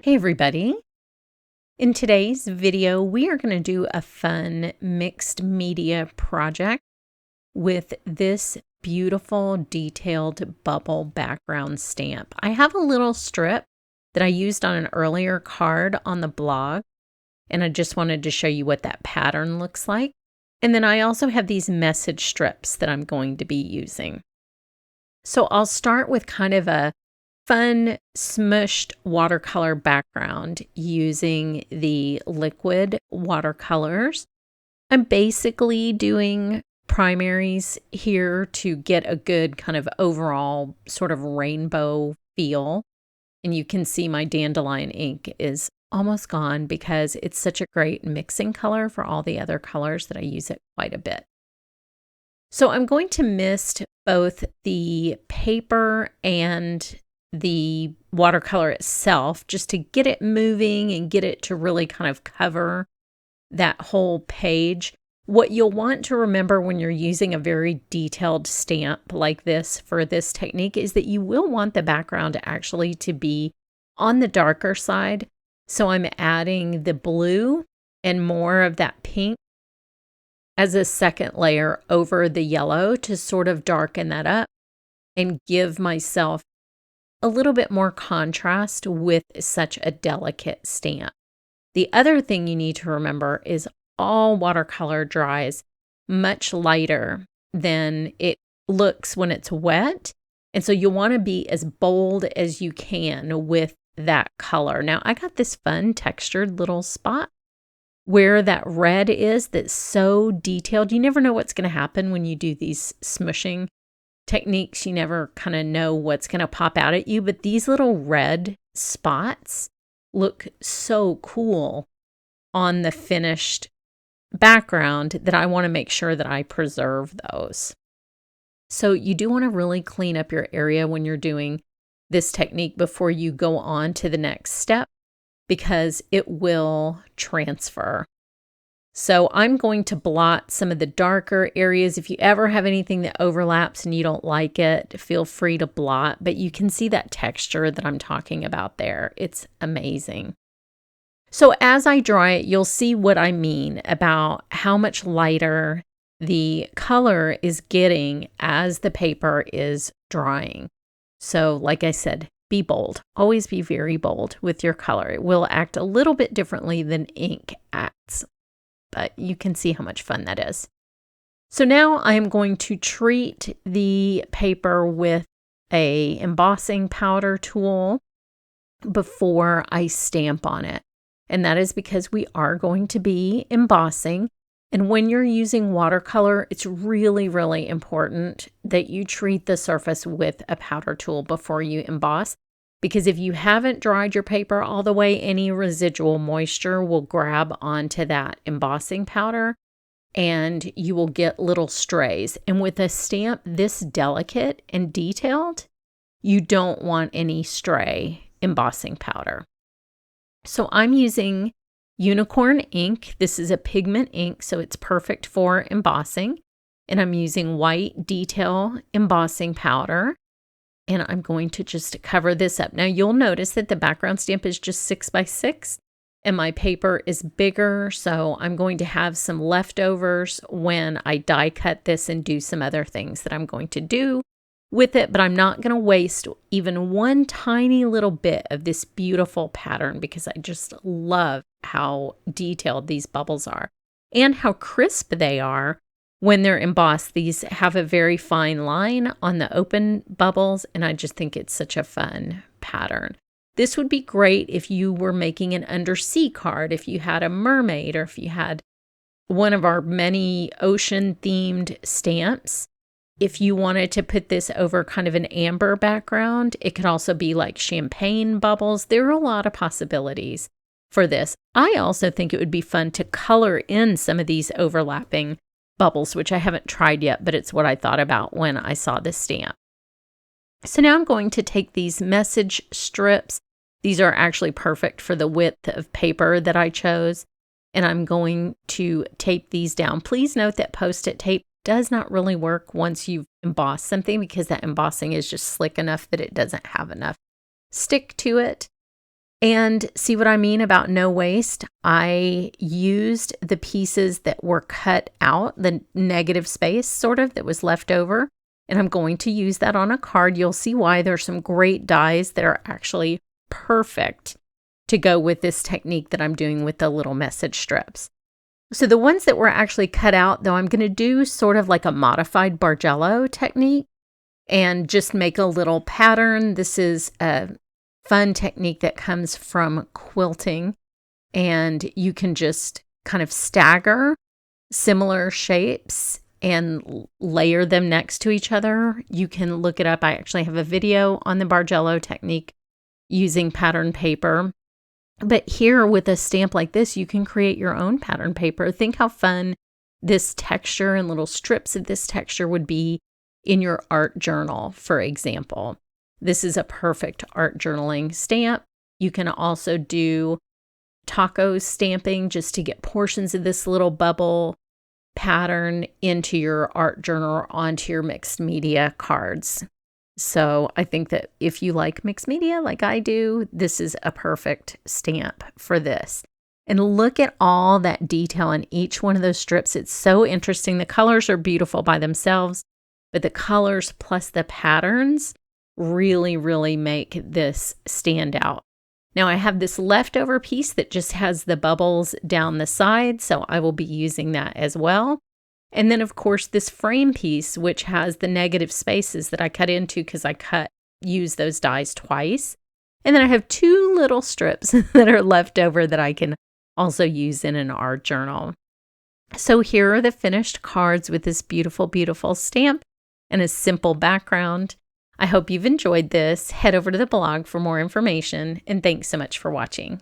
Hey everybody. In today's video, we are going to do a fun mixed media project with this beautiful detailed bubble background stamp. I have a little strip that I used on an earlier card on the blog, and I just wanted to show you what that pattern looks like. And then I also have these message strips that I'm going to be using. So I'll start with kind of a fun smushed watercolor background using the liquid watercolors. I'm basically doing primaries here to get a good kind of overall sort of rainbow feel. And you can see my dandelion ink is almost gone because it's such a great mixing color for all the other colors that I use it quite a bit. So I'm going to mist both the paper and the watercolor itself just to get it moving and get it to really kind of cover that whole page. What you'll want to remember when you're using a very detailed stamp like this for this technique is that you will want the background actually to be on the darker side. So I'm adding the blue and more of that pink as a second layer over the yellow to sort of darken that up and give myself a little bit more contrast with such a delicate stamp. The other thing you need to remember is all watercolor dries much lighter than it looks when it's wet. And so you'll want to be as bold as you can with that color. Now, I got this fun textured little spot where that red is that's so detailed. You never know what's going to happen when you do these smushing techniques. You never kind of know what's going to pop out at you, but these little red spots look so cool on the finished background that I want to make sure that I preserve those. So you do want to really clean up your area when you're doing this technique before you go on to the next step, because it will transfer. So I'm going to blot some of the darker areas. If you ever have anything that overlaps and you don't like it, feel free to blot, but you can see that texture that I'm talking about there. It's amazing. So as I dry it, you'll see what I mean about how much lighter the color is getting as the paper is drying. So like I said, be bold. Always be very bold with your color. It will act a little bit differently than ink acts, but you can see how much fun that is. So now I am going to treat the paper with a embossing powder tool before I stamp on it. And that is because we are going to be embossing. And when you're using watercolor, it's really, really important that you treat the surface with a powder tool before you emboss. Because if you haven't dried your paper all the way, any residual moisture will grab onto that embossing powder and you will get little strays. And with a stamp this delicate and detailed, you don't want any stray embossing powder. So I'm using Unicorn ink. This is a pigment ink, so it's perfect for embossing. And I'm using white detail embossing powder. And I'm going to just cover this up. Now you'll notice that the background stamp is just 6x6 and my paper is bigger. So I'm going to have some leftovers when I die cut this and do some other things that I'm going to do with it. But I'm not going to waste even one tiny little bit of this beautiful pattern because I just love how detailed these bubbles are and how crisp they are. When they're embossed, these have a very fine line on the open bubbles, and I just think it's such a fun pattern. This would be great if you were making an undersea card, if you had a mermaid, or if you had one of our many ocean-themed stamps. If you wanted to put this over kind of an amber background, it could also be like champagne bubbles. There are a lot of possibilities for this. I also think it would be fun to color in some of these overlapping bubbles, which I haven't tried yet, but it's what I thought about when I saw this stamp. So now I'm going to take these message strips. These are actually perfect for the width of paper that I chose, and I'm going to tape these down. Please note that Post-it tape does not really work once you've embossed something because that embossing is just slick enough that it doesn't have enough stick to it. And see what I mean about no waste? I used the pieces that were cut out, the negative space sort of that was left over, and I'm going to use that on a card. You'll see why. There's some great dies that are actually perfect to go with this technique that I'm doing with the little message strips. So the ones that were actually cut out, though, I'm going to do sort of like a modified Bargello technique and just make a little pattern. This is a fun technique that comes from quilting, and you can just kind of stagger similar shapes and layer them next to each other. You can look it up. I actually have a video on the Bargello technique using pattern paper. But here with a stamp like this, you can create your own pattern paper. Think how fun this texture and little strips of this texture would be in your art journal, for example. This is a perfect art journaling stamp. You can also do taco stamping just to get portions of this little bubble pattern into your art journal or onto your mixed media cards. So I think that if you like mixed media like I do, this is a perfect stamp for this. And look at all that detail in each one of those strips. It's so interesting. The colors are beautiful by themselves, but the colors plus the patterns really, really make this stand out. Now I have this leftover piece that just has the bubbles down the side, so I will be using that as well. And then of course this frame piece, which has the negative spaces that I cut into because I use those dies twice. And then I have two little strips that are left over that I can also use in an art journal. So here are the finished cards with this beautiful, beautiful stamp and a simple background. I hope you've enjoyed this. Head over to the blog for more information, and thanks so much for watching.